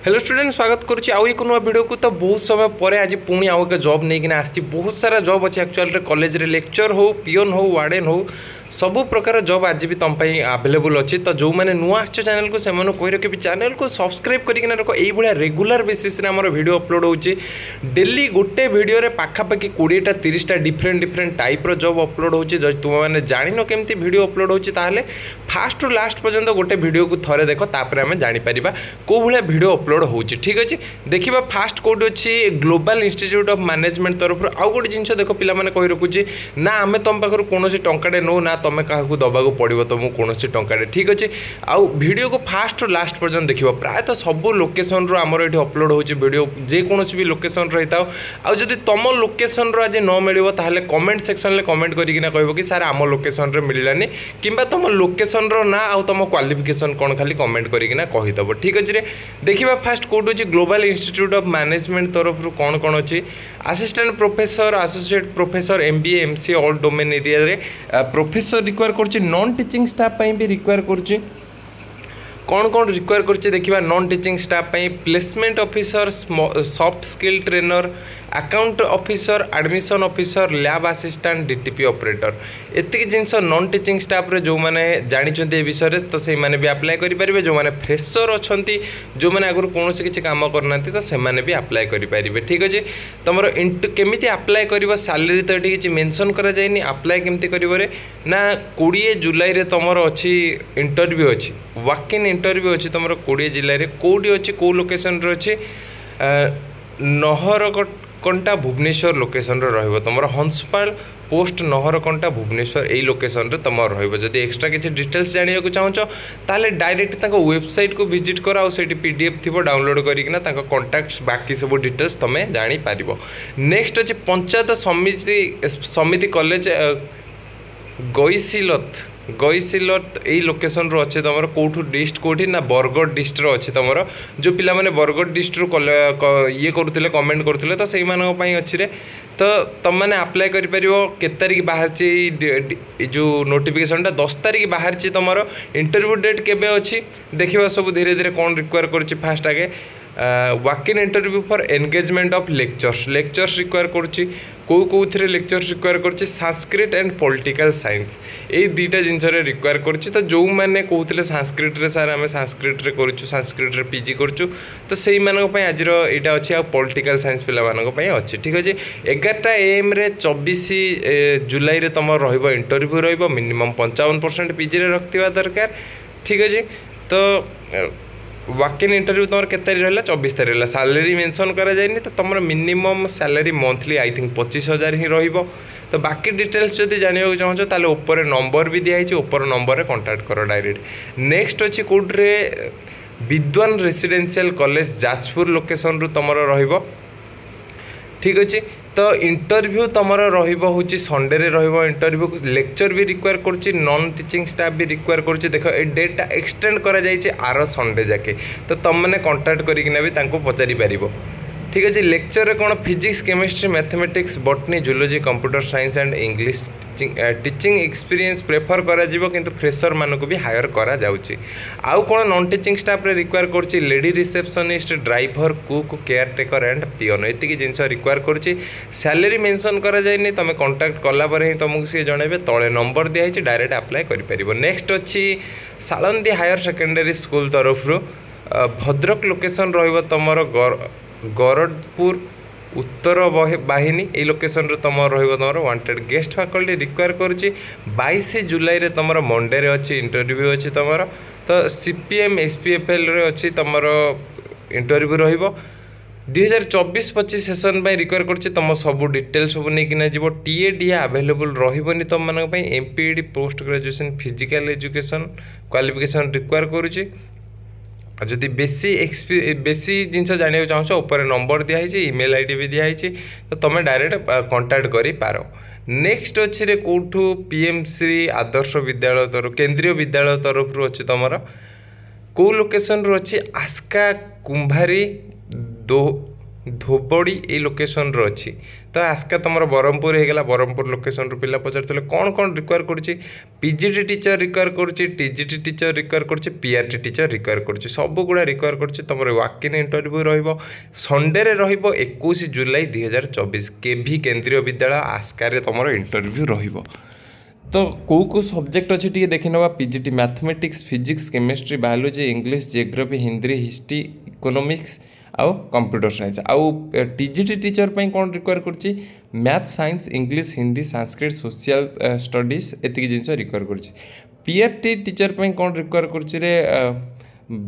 Hello student स्वागत करुच्ची आउ एक नुआ वीडियो को। तो बहुत समय पर आज पुणी आउ एक जॉब नहीं आसी। बहुत सारा जॉब अच्छे एक्चुअल कॉलेज रे लेक्चर हो, पियोन हो, वार्डन हो, सबु प्रकार जॉब आज भी तुम आवेलेबल अच्छी। तो जो मैंने नुआ आस चैनल को से कही रखे चैनल को सब्सक्राइब करके रख। ये रेगुलर बेसिस रे हमर वीडियो अपलोड होची। डेली गोटे वीडियो रे पाखापाखि 20टा 30टा डिफरेंट टाइप रो जॉब अपलोड होची। जब तुम मैंने जानिनो केमती वीडियो अपलोड होची ताहले फास्ट टू लास्ट पर्यंत गोटे वीडियो को थरे देख, तापर आम जापर कौ भाया वीडियो अपलोड होची। ठीक अच्छे, देखा फास्ट कौट अच्छी ग्लोबल इंस्टीट्यूट ऑफ मैनेजमेंट तरफ आउ गोटे जिन देख पिला माने कही रखुची ना आम तुम पाखर कौन टंकाटे नो ना तुम क्या दबाक पड़ो तुमको कौन टंकाटे। ठीक अच्छे, आउ वीडियो को फास्ट टू लास्ट पर्यंत देख। प्रायतः सबू लोकेशन रो आमर ये अपलोड होची वीडियो, जेकोसी भी लोकेशन रही था। आदि तुम लोकेशन रो आज न मिले ताहले कमेंट सेक्शन में कमेंट करना कह कि सार आम लोकेशन रे मिलानी कि तुम लोकेशन रो ना आउ तुम क्वालिफिकेशन कौन खाली कमेंट करना कहीदब। ठीक अच्छे, देखा फास्ट कौट अच्छी ग्लोबल इंस्टीट्यूट ऑफ मैनेजमेंट तरफ कौन कौन अच्छी assistant professor, associate professor, MBA MCA all domain area रे प्रोफेसर रिक्वायर कर। नॉन टीचिंग स्टाफ भी रिक्वायर कर। कौन कौन रिक्वायर करछे देखिबा। Non teaching staff placement officer, soft skill trainer, account officer, admission officer, lab assistant, DTP operator, एतिक जिनस नॉन टीचिंग स्टाफ रे जो माने जानिछन्ते ए विषय रे तो से माने भी अप्लाई करि परिबे। जो माने फ्रेशर अछन्ती, जो माने आगुर कोनोसी किछि काम करनांती तो से माने भी अप्लाई करि परिबे। ठीक अछि, तमरो केमिति अप्लाई करिवो सैलरी तो एठी किछि मेंशन करा जायनी। अप्लाई केमिति करिवो रे ना 20 जुलाई रे तमरो अछि इंटरव्यू अछि, वॉक इन इंटरव्यू अच्छी। तुम 20 जिले में कौटी अच्छी कौ लोकेशन अच्छी नहरकंटा भुवनेश्वर लोकेशन रो तुम हंसपाल पोस्ट नहरकंटा भुवनेश्वर यही लोकेशन रे तुम रही। एक्स्ट्रा किसी डिटेल्स जाना चाहो ताले डायरेक्ट वेबसाइट को विजिट कर आउ PDF थी डाउनलोड करना कॉन्टैक्ट्स बाकी सब डिटेल्स तुम जापर। नेक्स्ट अच्छे पंचायत समिति कॉलेज गईसिलत यही लोकेशन रो अच्छे तुम कौटू डिस्ट कौटी ना बरगढ़ डिस्ट रो अच्छे तुम जो पिला माने बरगढ़ डिस्ट रो ये करुले कमेंट करुले तो से अच्छी रे। तो तुम मैंने अप्लाई कर के तारीख बाहर जो नोटिफिकेशनटा 10 तारीख बाहर तुम इंटरव्यू डेट केबे अच्छी देखा। सब धीरे धीरे कौन रिक्वायर कर फास्ट आगे walk in interview for engagement of lectures require करुच्ची। कौ थे लेक्चर्स रिक्वायर कर संस्कृत एंड पॉलिटिकल साइंस ये दुईटा जिनस रिक्वायर कर। तो जो मैंने कहते संस्कृत रे सार आम संस्कृत रे करूँ, संस्कृत रे PG करूँ, तो से आज यहाँ अच्छी आ पॉलिटिकल साइंस पिला अच्छी। ठीक अच्छे, 11टा AM रे 24 जुलाई रे तुम इंटरव्यू रही मिनिमम 55% PG रे रखा दरकार। ठीक अच्छे, तो वॉक इन इंटरव्यू तुम के तारीख रहा 24 तारीख रहा। सैलरी मेंशन करा जायनी तो तुम minimum salary monthly I think 25,000 ही रहिबो। तो बाकी डिटेल्स जब जानवा चाहो ताले ऊपर नंबर भी दिखाई, ऊपर नंबर कांटेक्ट करो डायरेक्ट। नेक्स्ट अच्छी कौटे विद्वान रेसिडेंशियल कॉलेज जाजपुर लोकेशन रु तुम रहिबो। ठीक अच्छे, तो इंटरव्यू तुम रही संडे रे रहिबो इंटरव्यू। लेक्चर भी रिक्वायर कर, नॉन टीचिंग स्टाफ भी रिक्वायर कर। देख ए डेटा एक्सटेंड करा जायछि आर संडे जाके, तो तुम मैंने कांटेक्ट करकिना भी तांको पचारि पारिबो। ठीक अच्छे, लेक्चर रे कौन physics, chemistry, mathematics, botany, zoology, computer science and English teaching experience prefer करा जिवो, किंतु फ्रेशर मानको भी हायर करा जाउछि। आउ कौन नॉन टीचिंग स्टाफ रे रिक्वायर करछि lady receptionist, driver, cook, caretaker and peon एतिकी जिनस रिक्वायर करछि। सैलरी मेंशन करा जायनी, तुम कांटेक्ट कला परे ही तुमको सी जनइबे। तळे नंबर दिया है, डायरेक्ट अप्लाई करि परिबो। नेक्स्ट अच्छी सालंदी हायर सेकेंडरी स्कूल तरफ भद्रक लोकेशन रहिबो तुमर गरडपुर उत्तर बाहिनी ये लोकेशन रे तुम तुम वांटेड गेस्ट फैकल्टी रिक्वायर करुच्ची। 22 जुलाई रे तुम मंडे रे अच्छी इंटरव्यू अच्छी तुम। तो CPM SPFL रे अच्छी तुम इंटरव्यू रहिबो। 2024-25 सेशन रिक्वायर कर तुम सब डिटेल सब नहीं जीव। TADA आवेलेबल रही तुम मान MPED post graduation physical education qualification require करुच्ची। जदि बेसी जिनस जाना चाहो ऊपर नंबर दिखाई, ईमेल ID भी दिखाई, तो तुम डायरेक्ट कांटेक्ट करि पारो। नेक्स्ट अच्छी रे कौठू PMC आदर्श विद्यालय तरफ केंद्रीय विद्यालय तरफ अच्छी तुम कौ लोकेशन रू अच्छी आस्का कुंभारी धोबड़ी ये लोकेशन रो अच्छी। तो तो आस्का तुम ब्रह्मपुर होगा ब्रह्मपुर लोकेशन रु पिला पचार कौन कौन रिक्वायर करुच्ची पीजीटी टीचर रिक्वायर करुच्ची टीजीटी टीचर रिक्वायर करुच्ची पीआरटी टीचर रिक्वायर करुच्ची सब गुड़ा रिक्वायर करुच्ची तुम वॉक इन इंटरव्यू रहिबो संडे रे रहिबो 21 जुलाई 2024 केभी केंद्रीय विद्यालय आस्का रे तुम इंटरव्यू रहिबो। तो कौ सब्जेक्ट अच्छे टी देखी ना PGT mathematics physics chemistry biology English geography Hindi history economics आउ कंप्यूटर साइंस आउ टीजीटी टीचर पे कौन रिक्वायर करछि math science English Hindi Sanskrit social studies एति जिनस रिक्वायर करछि। पीआरटी टीचर पे कौन रिक्वायर करछि रे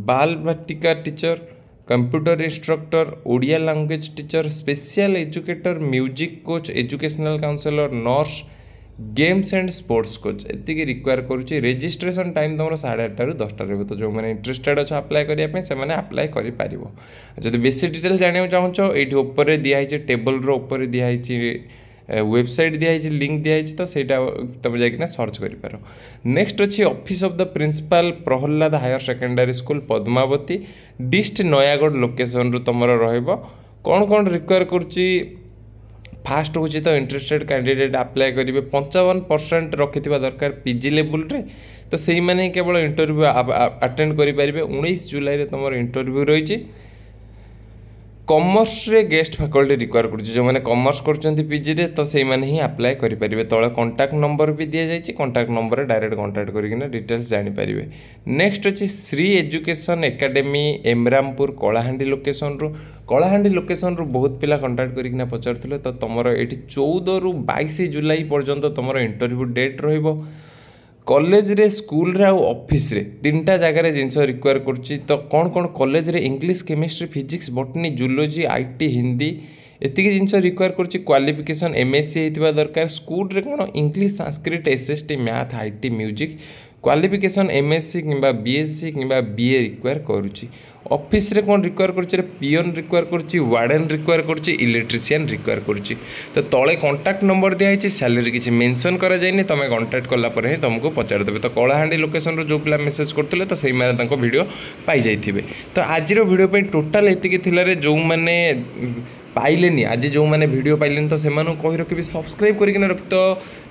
Bal Vatika teacher computer instructor Odia language teacher special educator music coach educational counsellor nurse games and sports coach एति रिक्वायर करुच्ची। रेजिस्ट्रेशन टाइम तुम 8:30 ରୁ 10टा रही तो जो मैंने इंटरेस्टेड अच्छे अप्लाई करने से अप्लाई कर जब बेसी डिटेल जाना चाहो ये ऊपर दिखाई टेबल ऊपर दिखाई वेबसाइट दिखाई लिंक दिखाई तो सहीटा तुम जाकना सर्च कर। नेक्स्ट अच्छी office of the principal Prahlad higher secondary school Padmavati dist Nayagarh location रु तुम कौन कौन रिक्वायर करुच्ची फास्ट हूँ तो इंटरेस्टेड कैंडिडेट अप्लाई करेंगे 55% रखि दरकार पीजी लेवल रे तो सही माने केवल इंटरव्यू अटेंड करेंगे। 19 जुलाई तुम इंटरव्यू रही कॉमर्स रे गेस्ट फैकल्टी रिक्वायर कर जो मैंने कॉमर्स कर पीजी रे तो सही माने ही अप्लाई करेंगे। तले कॉन्टैक्ट नंबर भी दि जाए कॉन्टैक्ट नंबर डायरेक्ट कॉन्टैक्ट करके डिटेल्स जानीपारे। नेक्स्ट अच्छी Shri education academy Emrampur Kalahandi location रु बहुत पिला कॉन्टैक्ट करके पचार तो तुम ये 14 ରୁ 22 जुलाई पर्यंत तुम इंटरव्यू डेट रहिबो। कॉलेज रे स्कूल रे ऑफिस रे 3टा जगह जिनस रिक्वायर करछि तो कौन कौन कॉलेज रे English chemistry physics botany zoology IT Hindi एति जिनस रिक्वायर करछि क्वालिफिकेशन एमएससी हेतिबा दरकार। स्कूल रे कौन English Sanskrit SST math IT music qualification MSc किंबा बीएससी किंबा बीए रिक्वायर करुछि। ऑफिस रे कौन रिक्वायर करछि पियन रिक्वायर करछि वार्डन रिक्वायर करछि इलेक्ट्रीशियन रिक्वायर करछि। तो तले कॉन्टैक्ट नंबर दिया है सैलरी किसी मेंशन करा जायनि तुम कॉन्टैक्ट कला पर ही तुमको पचार देबे। तो कलाहांडी लोकेशन रो जो पिला मेसेज करथिले तो सही माने तांको वीडियो पाई जाइथिबे। तो आज रो वीडियो पे टोटल एतिके थिला रे जो माने पाइलेनी आज जो मैंने वीडियो पाइलेनी तो से कही रखी सब्सक्राइब करके रखी तो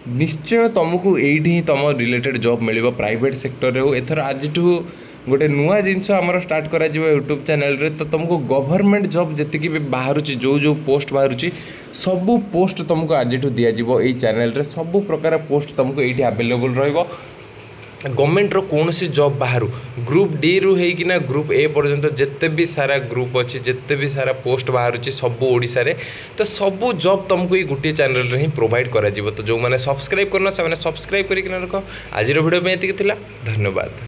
निश्चय तुमको ये तुम related job mill private sector रे हो। एथर आज गोटे नुआ जिनस आमर स्टार्ट करा यूट्यूब चैनल रे तो तुमको गवर्नमेंट जॉब जी भी बाहर जो पोस्ट बाहर सबू पोस्ट तुमको आज दिज्व ये चैनल रे सबू प्रकार पोस्ट तुमको ये अवेलेबल रहिबो। गवर्नमेंट रो कौन सी जॉब बाहर ग्रुप डी रु होना ग्रुप ए पर्यंत जिते भी सारा ग्रुप अच्छी जिते भी सारा पोस्ट बाहर सब ओडिशा रे तो सबू जॉब तुमको ये गोटे चैनल रे ही प्रोवाइड करा। तो जो मैंने सब्सक्राइब करना से सब्सक्राइब करके रख। आज वीडियो में एतिक थिला धन्यवाद।